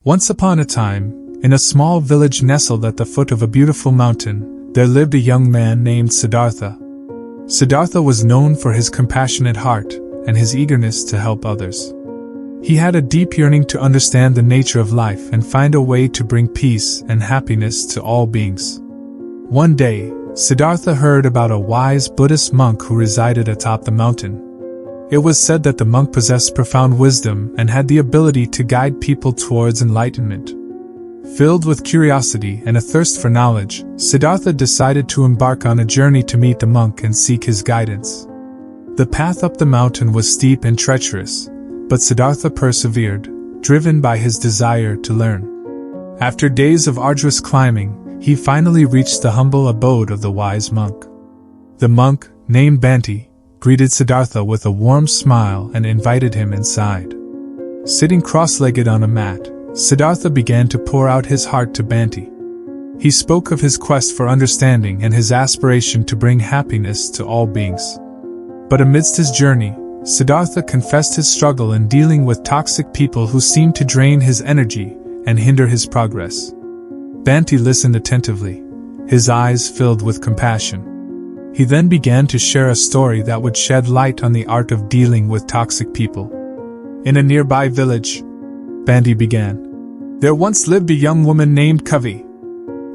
Once upon a time, in a small village nestled at the foot of a beautiful mountain, there lived a young man named Siddhartha. Siddhartha was known for his compassionate heart and his eagerness to help others. He had a deep yearning to understand the nature of life and find a way to bring peace and happiness to all beings. One day, Siddhartha heard about a wise Buddhist monk who resided atop the mountain. It was said that the monk possessed profound wisdom and had the ability to guide people towards enlightenment. Filled with curiosity and a thirst for knowledge, Siddhartha decided to embark on a journey to meet the monk and seek his guidance. The path up the mountain was steep and treacherous, but Siddhartha persevered, driven by his desire to learn. After days of arduous climbing, he finally reached the humble abode of the wise monk. The monk, named Bhante, greeted Siddhartha with a warm smile and invited him inside. Sitting cross-legged on a mat, Siddhartha began to pour out his heart to Bhante. He spoke of his quest for understanding and his aspiration to bring happiness to all beings. But amidst his journey, Siddhartha confessed his struggle in dealing with toxic people who seemed to drain his energy and hinder his progress. Bhante listened attentively, his eyes filled with compassion. He then began to share a story that would shed light on the art of dealing with toxic people. In a nearby village, Bhante began, there once lived a young woman named Kavi.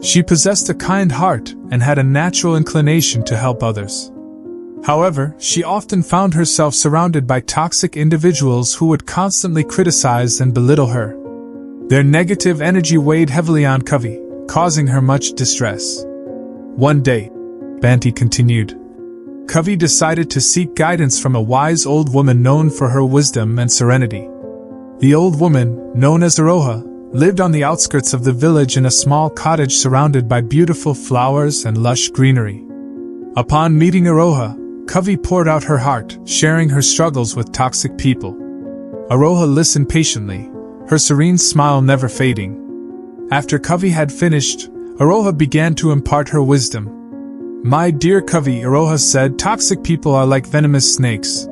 She possessed a kind heart and had a natural inclination to help others. However, she often found herself surrounded by toxic individuals who would constantly criticize and belittle her. Their negative energy weighed heavily on Kavi, causing her much distress. One day, Bhante continued, Kavi decided to seek guidance from a wise old woman known for her wisdom and serenity. The old woman, known as Aroha, lived on the outskirts of the village in a small cottage surrounded by beautiful flowers and lush greenery. Upon meeting Aroha, Kavi poured out her heart, sharing her struggles with toxic people. Aroha listened patiently, her serene smile never fading. After Kavi had finished, Aroha began to impart her wisdom. My dear Kavi, Aroha said, toxic people are like venomous snakes.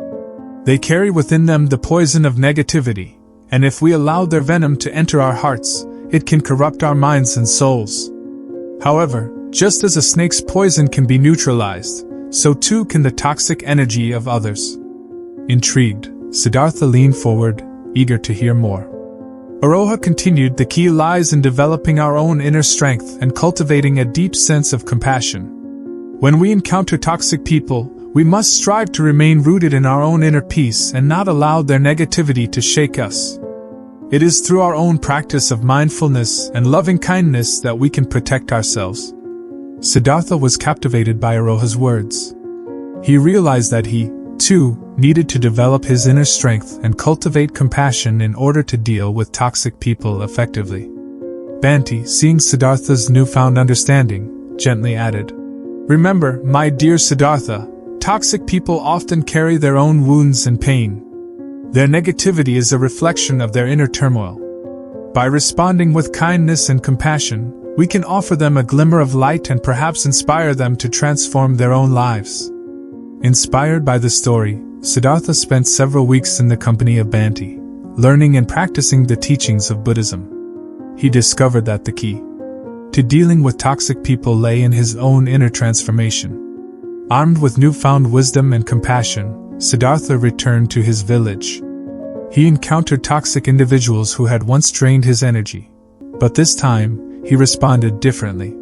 They carry within them the poison of negativity, and if we allow their venom to enter our hearts, it can corrupt our minds and souls. However, just as a snake's poison can be neutralized, so too can the toxic energy of others. Intrigued, Siddhartha leaned forward, eager to hear more. Aroha continued, the key lies in developing our own inner strength and cultivating a deep sense of compassion. When we encounter toxic people, we must strive to remain rooted in our own inner peace and not allow their negativity to shake us. It is through our own practice of mindfulness and loving kindness that we can protect ourselves. Siddhartha was captivated by Aroha's words. He realized that he, too, needed to develop his inner strength and cultivate compassion in order to deal with toxic people effectively. Bhante, seeing Siddhartha's newfound understanding, gently added, remember, my dear Siddhartha, toxic people often carry their own wounds and pain. Their negativity is a reflection of their inner turmoil. By responding with kindness and compassion, we can offer them a glimmer of light and perhaps inspire them to transform their own lives. Inspired by the story, Siddhartha spent several weeks in the company of Bhante, learning and practicing the teachings of Buddhism. He discovered that the key to dealing with toxic people lay in his own inner transformation. Armed with newfound wisdom and compassion, Siddhartha returned to his village. He encountered toxic individuals who had once drained his energy, but this time, he responded differently.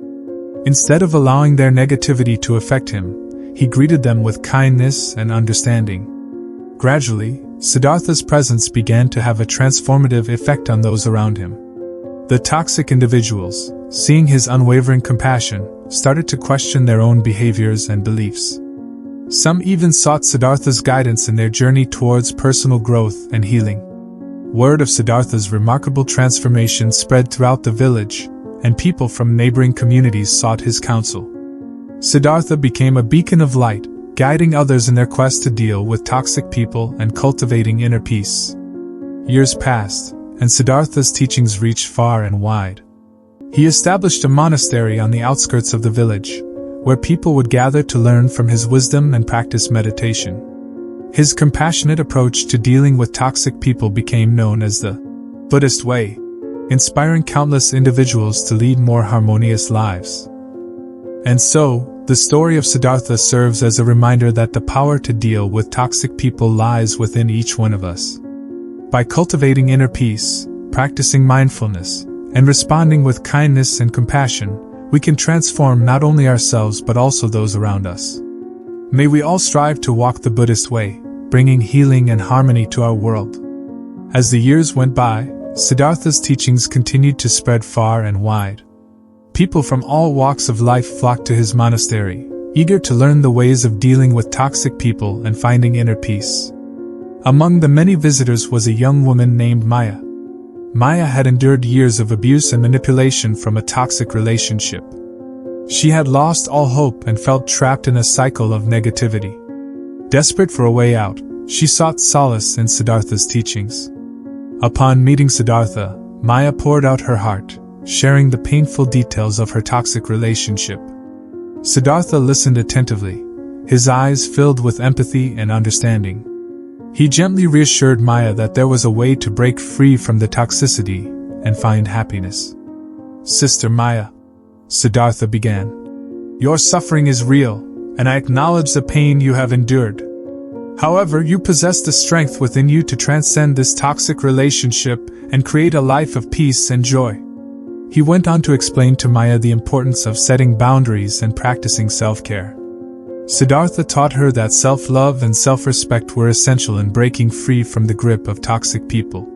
Instead of allowing their negativity to affect him, he greeted them with kindness and understanding. Gradually, Siddhartha's presence began to have a transformative effect on those around him. The toxic individuals, seeing his unwavering compassion, started to question their own behaviors and beliefs. Some even sought Siddhartha's guidance in their journey towards personal growth and healing. Word of Siddhartha's remarkable transformation spread throughout the village, and people from neighboring communities sought his counsel. Siddhartha became a beacon of light, guiding others in their quest to deal with toxic people and cultivating inner peace. Years passed, and Siddhartha's teachings reached far and wide. He established a monastery on the outskirts of the village, where people would gather to learn from his wisdom and practice meditation. His compassionate approach to dealing with toxic people became known as the Buddhist way. inspiring countless individuals to lead more harmonious lives. And so, the story of Siddhartha serves as a reminder that the power to deal with toxic people lies within each one of us. By cultivating inner peace, practicing mindfulness, and responding with kindness and compassion, we can transform not only ourselves but also those around us. May we all strive to walk the Buddhist way, bringing healing and harmony to our world. As the years went by, Siddhartha's teachings continued to spread far and wide. People from all walks of life flocked to his monastery, eager to learn the ways of dealing with toxic people and finding inner peace. Among the many visitors was a young woman named Maya. Maya had endured years of abuse and manipulation from a toxic relationship. She had lost all hope and felt trapped in a cycle of negativity. Desperate for a way out, she sought solace in Siddhartha's teachings. Upon meeting Siddhartha, Maya poured out her heart, sharing the painful details of her toxic relationship. Siddhartha listened attentively, his eyes filled with empathy and understanding. He gently reassured Maya that there was a way to break free from the toxicity and find happiness. "Sister Maya," Siddhartha began, "your suffering is real, and I acknowledge the pain you have endured. However, you possess the strength within you to transcend this toxic relationship and create a life of peace and joy." He went on to explain to Maya the importance of setting boundaries and practicing self-care. Siddhartha taught her that self-love and self-respect were essential in breaking free from the grip of toxic people.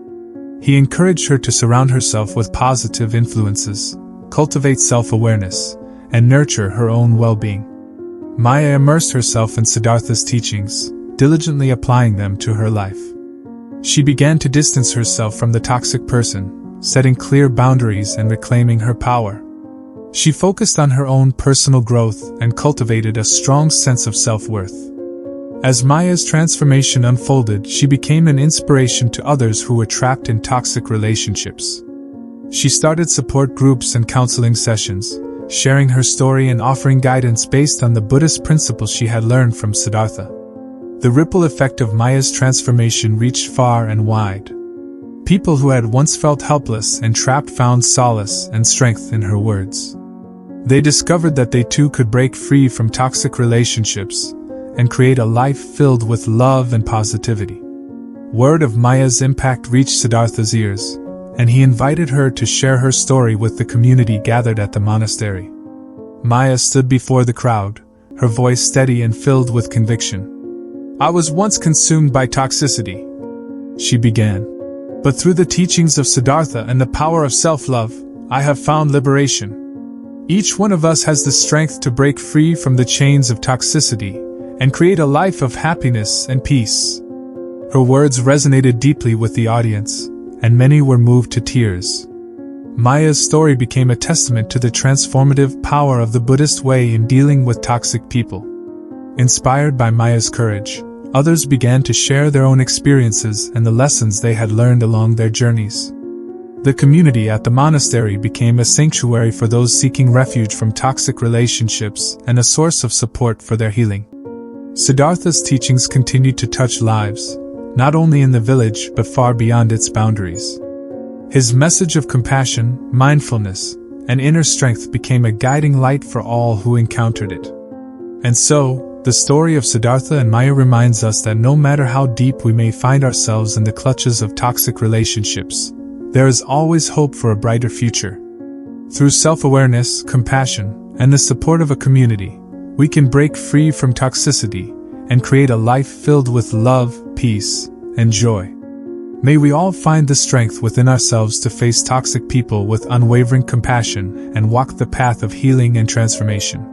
He encouraged her to surround herself with positive influences, cultivate self-awareness, and nurture her own well-being. Maya immersed herself in Siddhartha's teachings, diligently applying them to her life. She began to distance herself from the toxic person, setting clear boundaries and reclaiming her power. She focused on her own personal growth and cultivated a strong sense of self-worth. As Maya's transformation unfolded, she became an inspiration to others who were trapped in toxic relationships. She started support groups and counseling sessions, sharing her story and offering guidance based on the Buddhist principles she had learned from Siddhartha. The ripple effect of Maya's transformation reached far and wide. People who had once felt helpless and trapped found solace and strength in her words. They discovered that they too could break free from toxic relationships and create a life filled with love and positivity. Word of Maya's impact reached Siddhartha's ears, and he invited her to share her story with the community gathered at the monastery. Maya stood before the crowd, her voice steady and filled with conviction. "I was once consumed by toxicity," she began. "But through the teachings of Siddhartha and the power of self-love, I have found liberation. Each one of us has the strength to break free from the chains of toxicity and create a life of happiness and peace." Her words resonated deeply with the audience, and many were moved to tears. Maya's story became a testament to the transformative power of the Buddhist way in dealing with toxic people. Inspired by Maya's courage, others began to share their own experiences and the lessons they had learned along their journeys. The community at the monastery became a sanctuary for those seeking refuge from toxic relationships and a source of support for their healing. Siddhartha's teachings continued to touch lives, not only in the village but far beyond its boundaries. His message of compassion, mindfulness, and inner strength became a guiding light for all who encountered it. And so, the story of Siddhartha and Maya reminds us that no matter how deep we may find ourselves in the clutches of toxic relationships, there is always hope for a brighter future. Through self-awareness, compassion, and the support of a community, we can break free from toxicity and create a life filled with love, peace, and joy. May we all find the strength within ourselves to face toxic people with unwavering compassion and walk the path of healing and transformation.